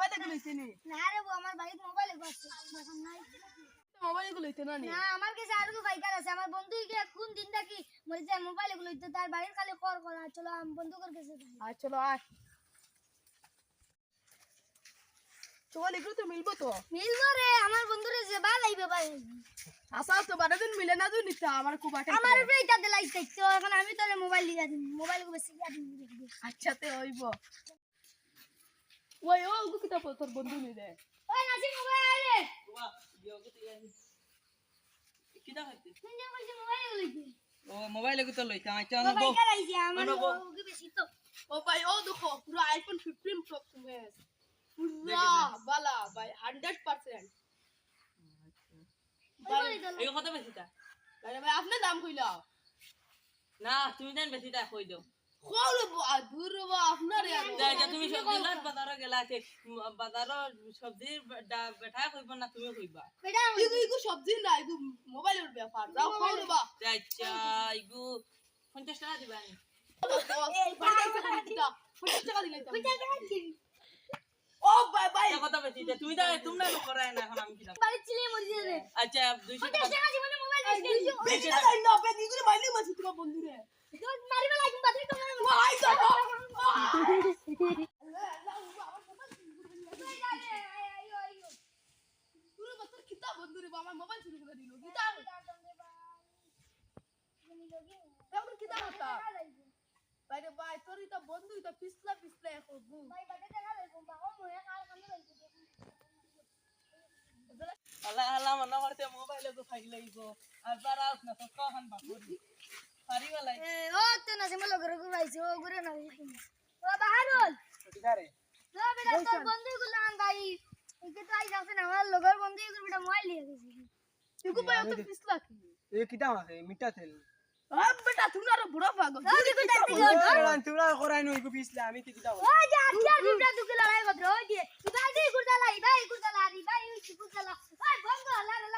mobile দেখে লইছে নি না রে বউ আমার বাড়িতে মোবাইল আছে এখন নাই মোবাইল গুলো লইতে না নি না আমার কাছে আরো ফাইকার আছে আমার বন্ধুকে কোন দিন থাকি মরে যায় মোবাইল গুলো লইতে তার বাড়ির খালি কর করা চলো আমি বন্ধুকের কাছে যাই আয় চলো আয় চল এগুলো তো মিলবো তো মিলবো রে আমার বন্ধুরে যে ভালো লাগবে ভাই আচ্ছা তো বারে দিন মিলে না তুই নিতে আমার খুব আটে আমার উপরে এটা দিলাই তো এখন আমি তোর মোবাইল লিগা দিই মোবাইল কো বেশি লিগা দিই আচ্ছা তে হইব ওই ও গু কিটা তোর বন্ধু নি রে ওই নাসি মোবাইল আরে বাবা দিওকে তো ইয়ানি কিটা হইছে তুই যে বলছিস মোবাইল লইতে ও মোবাইল এগুলো তো লইতা আচ্ছা ও ভাই কারাইছি আমার ওকে বেশি তো ও ভাই ও দেখো পুরো আইফোন 15 প্রো ম্যাক্স পুরো বালা ভাই 100% এই কত বেশিটা আরে ভাই আপনি দাম কইলা না তুমি দেন বেশিটা কই দাও কোল দূর বা আপনার যা যা তুমি সবজি লাট বাজারে গেলা আছে বাজারে সবজি বেটা কইব না তুমি কইবা কইরা ইগু সবজি না ইগু মোবাইলের ব্যাপার যাও কোল বা আচ্ছা ইগু 50 টাকা দিবা নি 50 টাকা দিলাই কইটা কি ও ভাই ভাই কত বেশিটা তুমি দা তোমরা তো করায় না এখন আমি কি বাড়ি ছিলে মরি যায় রে আচ্ছা 200 টাকা টাকা জীবনে মোবাইল বেশি টাকা না বে ইগু মাইলে মাছি তোমার বন্ধু রে মারিবা লাগবে বাদে তো ভাই যাও পুরো বছর কিতা বন্ধু রে আমার মোবাইল চুরি করে দিল কিতা কেমন কিতা হতা বাইরে ভাই তোর এটা বন্ধু এটা পিছলা করব আল্লাহ আল্লাহ মনে করতে মোবাইলে তো ফাইল লাগিব আর পারাস না তো কখন বাপুরি পারিবা লাই ও তো না সে মলো ঘরে ঘুরাইছে ও ঘুরে না ও বাহারুল ঠিকারে ও বেটা তোর বন্ধুগুলো আন ভাই একে তো আই যাচ্ছে না আমার লগর বন্ধুগুলো বেটা মোবাইল নিয়ে গেছে ইগু ভাই তো পিছলা কি ये कितना है मीठा तेल বেটা তুমি আর বড় পাগল ও দিকে যাচ্ছে तुला कराय नो इको पिसला आम्ही ते किता ও যা আজকে বিবড়া দুকে লড়াই করতে ওই দিয়ে ভাই গুরদালা ভাই গুরদালা রি ভাই গুরদালা ভাই বন্ধ লা